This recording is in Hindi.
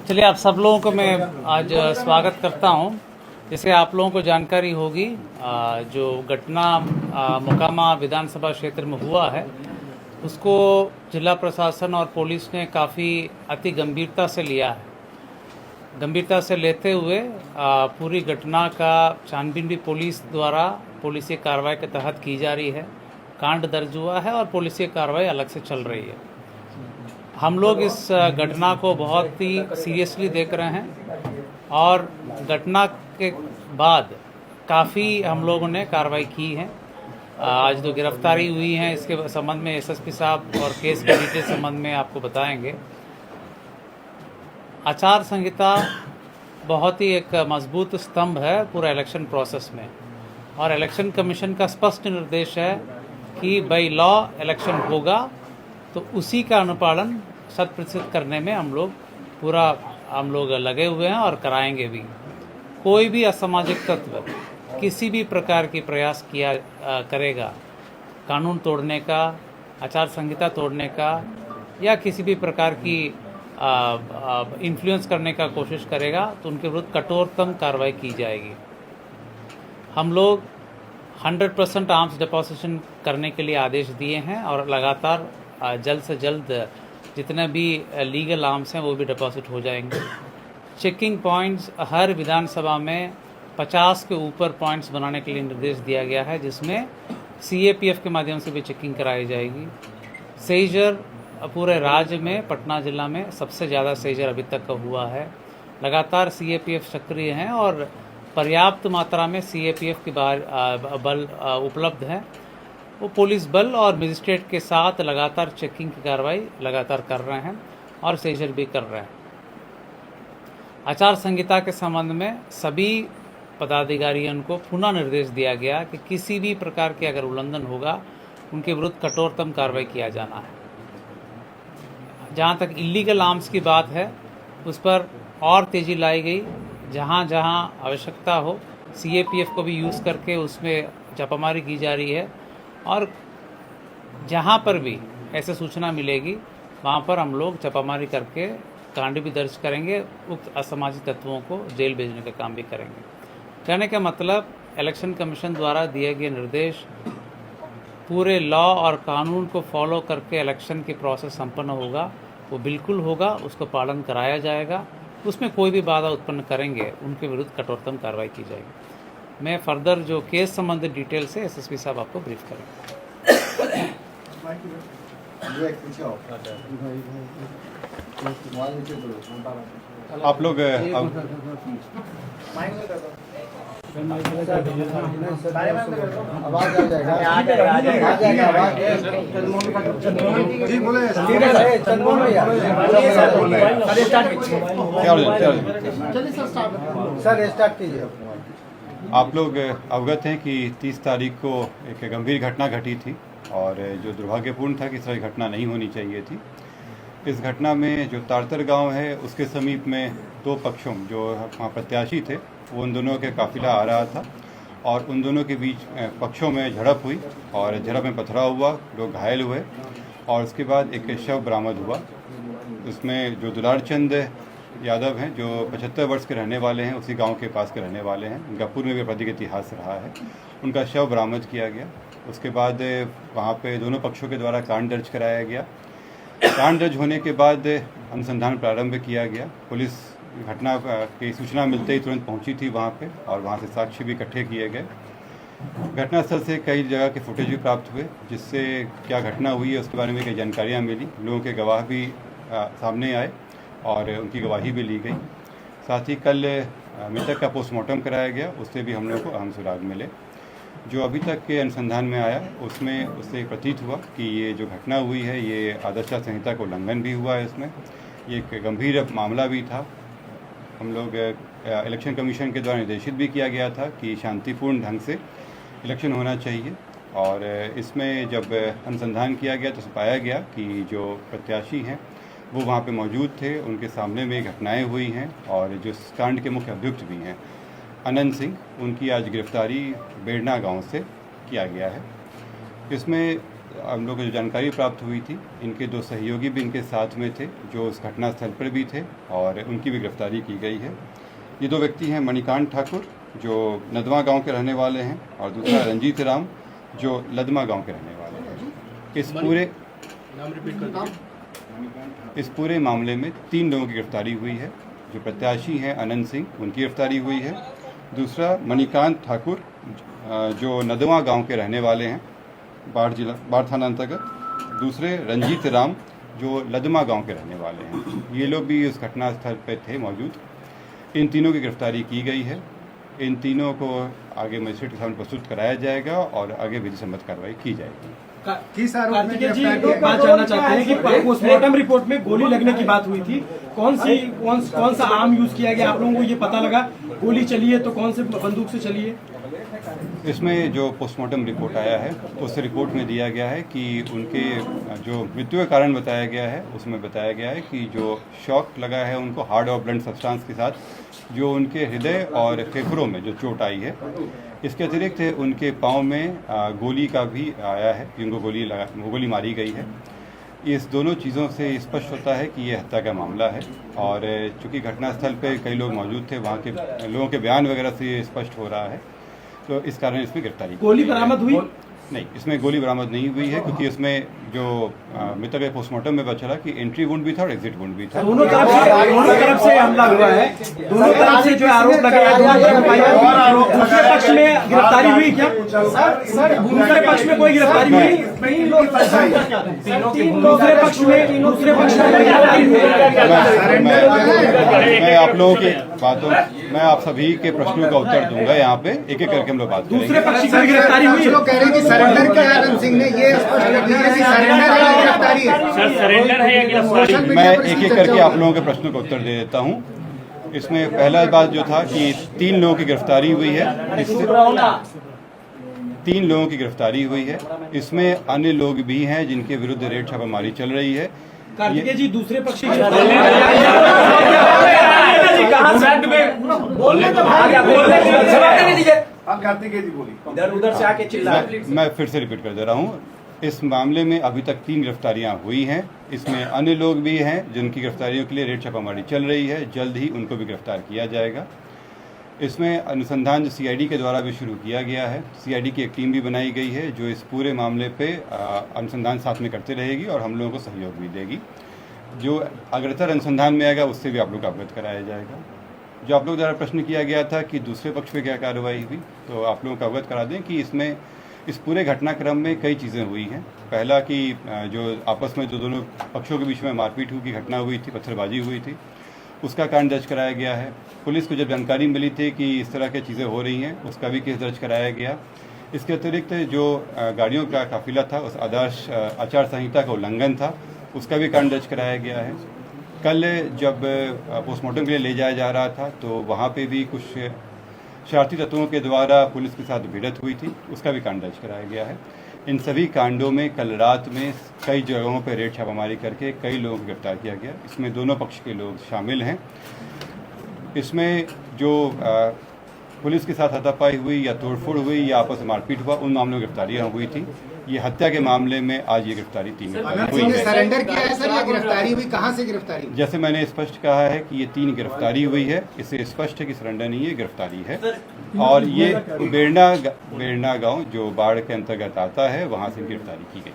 चलिए आप सब लोगों को मैं आज स्वागत करता हूं। जैसे आप लोगों को जानकारी होगी, जो घटना मोकामा विधानसभा क्षेत्र में हुआ है उसको जिला प्रशासन और पुलिस ने काफ़ी अति गंभीरता से लिया है। गंभीरता से लेते हुए पूरी घटना का छानबीन भी पुलिस द्वारा पुलिसिय कार्रवाई के तहत की जा रही है। कांड दर्ज हुआ है और पुलिसिय कार्रवाई अलग से चल रही है। हम लोग इस घटना को बहुत ही सीरियसली देख रहे हैं और घटना के बाद काफ़ी हम लोगों ने कार्रवाई की है। आज जो गिरफ्तारी हुई है इसके संबंध में एसएसपी साहब और केस के डिटेल संबंध में आपको बताएंगे। आचार संहिता बहुत ही एक मजबूत स्तंभ है पूरा इलेक्शन प्रोसेस में, और इलेक्शन कमीशन का स्पष्ट निर्देश है कि बाई लॉ इलेक्शन होगा तो उसी का अनुपालन 100% करने में हम लोग लगे हुए हैं और कराएंगे भी। कोई भी असामाजिक तत्व किसी भी प्रकार की प्रयास किया करेगा कानून तोड़ने का, आचार संहिता तोड़ने का या किसी भी प्रकार की इन्फ्लुएंस करने का कोशिश करेगा तो उनके विरुद्ध कठोरतम कार्रवाई की जाएगी। हम लोग 100% आर्म्स डिपोजिशन करने के लिए आदेश दिए हैं और लगातार जल्द से जल्द जितने भी लीगल आर्म्स हैं वो भी डिपॉजिट हो जाएंगे। चेकिंग पॉइंट्स हर विधानसभा में 50 के ऊपर पॉइंट्स बनाने के लिए निर्देश दिया गया है, जिसमें सीएपीएफ के माध्यम से भी चेकिंग कराई जाएगी। सेजर पूरे राज्य में पटना जिला में सबसे ज़्यादा सेजर अभी तक का हुआ है। लगातार सीएपीएफ सक्रिय हैं और पर्याप्त मात्रा में सीएपीएफ की बल उपलब्ध है। वो पुलिस बल और मजिस्ट्रेट के साथ लगातार चेकिंग की कार्रवाई लगातार कर रहे हैं और सेजर भी कर रहे हैं। आचार संहिता के संबंध में सभी पदाधिकारियों को पुनः निर्देश दिया गया कि किसी भी प्रकार के अगर उल्लंघन होगा उनके विरुद्ध कठोरतम कार्रवाई किया जाना है। जहाँ तक इलीगल आर्म्स की बात है उस पर और तेज़ी लाई गई। जहाँ जहाँ आवश्यकता हो सीएपीएफ को भी यूज़ करके उसमें छापामारी की जा रही है, और जहाँ पर भी ऐसे सूचना मिलेगी वहाँ पर हम लोग छापामारी करके कांड भी दर्ज करेंगे, उक्त असामाजिक तत्वों को जेल भेजने का काम भी करेंगे। कहने का मतलब इलेक्शन कमीशन द्वारा दिए गए निर्देश पूरे लॉ और कानून को फॉलो करके इलेक्शन की प्रोसेस संपन्न होगा, वो बिल्कुल होगा, उसको पालन कराया जाएगा। उसमें कोई भी बाधा उत्पन्न करेंगे उनके विरुद्ध कठोरतम कार्रवाई की जाएगी। मैं फर्दर जो केस संबंधित डिटेल से एसएसपी साहब आपको ब्रीफ करेंगे। आप लोग आप लोग अवगत हैं कि 30 तारीख को एक गंभीर घटना घटी थी और जो दुर्भाग्यपूर्ण था कि इस तरह घटना नहीं होनी चाहिए थी। इस घटना में जो तारतर गांव है उसके समीप में दो पक्षों जो वहाँ प्रत्याशी थे वो उन दोनों के काफिला आ रहा था और उन दोनों के बीच पक्षों में झड़प हुई और झड़प में पथराव हुआ, लोग घायल हुए और उसके बाद एक शव बरामद हुआ। उसमें जो दुलार चंद यादव हैं जो 75 वर्ष के रहने वाले हैं, उसी गांव के पास के रहने वाले हैं, उनका पूर्व में भी आपराधिक इतिहास रहा है, उनका शव बरामद किया गया। उसके बाद वहाँ पे दोनों पक्षों के द्वारा कांड दर्ज कराया गया। कांड दर्ज होने के बाद अनुसंधान प्रारंभ किया गया। पुलिस घटना की सूचना मिलते ही तुरंत पहुंची थी वहाँ पे और वहाँ से साक्ष्य भी इकट्ठे किए गए। घटनास्थल से कई जगह के फुटेज भी प्राप्त हुए, जिससे क्या घटना हुई है उसके बारे में कई जानकारियाँ मिली। लोगों के गवाह भी सामने आए और उनकी गवाही भी ली गई। साथ ही कल मृतक का पोस्टमार्टम कराया गया, उससे भी हम लोग को अहम सुराग मिले। जो अभी तक के अनुसंधान में आया उसमें उससे प्रतीत हुआ कि ये जो घटना हुई है ये आदर्श संहिता का उल्लंघन भी हुआ है। इसमें ये एक गंभीर मामला भी था। हम लोग इलेक्शन कमीशन के द्वारा निर्देशित भी किया गया था कि शांतिपूर्ण ढंग से इलेक्शन होना चाहिए, और इसमें जब अनुसंधान किया गया तो पाया गया कि जो प्रत्याशी हैं वो वहाँ पे मौजूद थे, उनके सामने में घटनाएं हुई हैं और जो कांड के मुख्य अभियुक्त भी हैं अनंत सिंह, उनकी आज गिरफ्तारी बेड़ना गांव से किया गया है। इसमें हम लोग को जो जानकारी प्राप्त हुई थी, इनके 2 सहयोगी भी इनके साथ में थे जो उस घटनास्थल पर भी थे और उनकी भी गिरफ्तारी की गई है। ये 2 व्यक्ति हैं मणिकांत ठाकुर जो नदवा गांव के रहने वाले हैं और दूसरा रंजीत राम जो लदमा गांव के रहने वाले हैं। इस पूरे मामले में 3 लोगों की गिरफ्तारी हुई है। जो प्रत्याशी हैं अनंत सिंह, उनकी गिरफ्तारी हुई है। दूसरा मणिकांत ठाकुर जो नदवा गांव के रहने वाले हैं, बाढ़ थाना अंतर्गत। दूसरे रंजीत राम जो लदमा गांव के रहने वाले हैं। ये लोग भी उस घटनास्थल पर थे मौजूद। इन तीनों की गिरफ्तारी की गई है। इन तीनों को आगे मजिस्ट्रेट के सामने प्रस्तुत कराया जाएगा और आगे विधि सम्मत कार्रवाई की जाएगी। कार्तिकेय जी बात जानना चाहते हैं कि पोस्टमार्टम रिपोर्ट में गोली लगने की बात हुई थी, कौन सा आर्म यूज किया गया? आप लोगों को ये पता लगा गोली चली है तो कौन से बंदूक से चली है? इसमें जो पोस्टमार्टम रिपोर्ट आया है उस रिपोर्ट में दिया गया है कि उनके जो मृत्यु का कारण बताया गया है उसमें बताया गया है कि जो शॉक लगा है उनको हार्ड और ब्लंट सब्सटेंस के साथ जो उनके हृदय और फेफड़ों में जो चोट आई है। इसके अतिरिक्त उनके पाँव में गोली का भी आया है कि उनको गोली मारी गई है। इस दोनों चीज़ों से स्पष्ट होता है कि ये हत्या का मामला है और चूँकि घटनास्थल पे कई लोग मौजूद थे, वहाँ के लोगों के बयान वगैरह से ये स्पष्ट हो रहा है, तो इस कारण इसमें गिरफ्तारी। गोली बरामद हुई? नहीं, इसमें गोली बरामद नहीं हुई है क्योंकि इसमें जो मृतक के पोस्टमार्टम में बचा कि एंट्री वुंड भी था और एग्जिट वुंड भी था। दोनों तरफ से हमला हुआ है, दोनों तरफ से जो आरोप लगे हैं, दूसरे पक्ष में गिरफ्तारी हुई क्या? दूसरे पक्ष में कोई गिरफ्तारी हुई? दूसरे पक्ष में मैं आप लोगों की बातों, मैं आप सभी के प्रश्नों का उत्तर दूंगा। यहाँ पे एक एक करके हम लोग बात करेंगे। दूसरे पक्ष की गिरफ्तारी हुई? लोग कह रहे हैं कि सरेंडर किया है अनंत सिंह ने, ये स्पष्ट कर दिया कि सरेंडर है या गिरफ्तारी है? सर सरेंडर है या गिरफ्तारी? मैं एक एक करके आप लोगों के प्रश्नों का उत्तर दे देता हूँ। इसमें पहला बात जो था कि 3 लोगों की गिरफ्तारी हुई है। 3 लोगों की गिरफ्तारी हुई है। इसमें अन्य लोग भी हैं जिनके विरुद्ध रेड छापामारी चल रही है। कार्तिकेय जी दूसरे पक्ष की कार्तिकेय जी बोली इधर उधर से आके चिल्ला। मैं फिर से रिपीट कर दे रहा हूँ। इस मामले में अभी तक 3 गिरफ्तारियां हुई हैं। इसमें अन्य लोग भी हैं जिनकी गिरफ्तारियों के लिए रेड छापामारी चल रही है। जल्द ही उनको भी गिरफ्तार किया जाएगा। इसमें अनुसंधान जो CID के द्वारा भी शुरू किया गया है। CID की एक टीम भी बनाई गई है जो इस पूरे मामले पे अनुसंधान साथ में करती रहेगी और हम लोगों को सहयोग भी देगी। जो अग्रतर अनुसंधान में आएगा उससे भी आप लोग को अवगत कराया जाएगा। जो आप लोग द्वारा प्रश्न किया गया था कि दूसरे पक्ष पे क्या कार्रवाई हुई, तो आप लोगों को अवगत करा दें कि इसमें इस पूरे घटनाक्रम में कई चीज़ें हुई हैं। पहला कि जो आपस में जो दोनों पक्षों के बीच में मारपीट की घटना हुई थी, पत्थरबाजी हुई थी, उसका कारण दर्ज कराया गया है। पुलिस को जब जानकारी मिली थी कि इस तरह की चीज़ें हो रही हैं, उसका भी केस दर्ज कराया गया। इसके अतिरिक्त जो गाड़ियों का काफिला था उस आदर्श आचार संहिता का उल्लंघन था, उसका भी कारण दर्ज कराया गया है। कल जब पोस्टमार्टम के लिए ले जाया जा रहा था तो वहाँ पे भी कुछ शरारती तत्वों के द्वारा पुलिस के साथ भिड़ंत हुई थी, उसका भी कांड दर्ज कराया गया है। इन सभी कांडों में कल रात में कई जगहों पर रेड छापामारी करके कई लोगों को गिरफ्तार किया गया। इसमें दोनों पक्ष के लोग शामिल हैं। इसमें जो पुलिस के साथ हाथापाई हुई या तोड़फोड़ हुई या आपस में मारपीट हुआ, उन मामलों में गिरफ्तारियां हुई थी। ये हत्या के मामले में आज ये गिरफ्तारी 3 हुई है। सरेंडर किया है सर या गिरफ्तारी हुई? कहाँ से गिरफ्तारी? जैसे मैंने स्पष्ट कहा है कि ये 3 गिरफ्तारी हुई है। इससे स्पष्ट है कि सरेंडर नहीं है, गिरफ्तारी है। और ये बेरना गांव जो बाढ़ के अंतर्गत आता है, वहां से गिरफ्तारी की गई।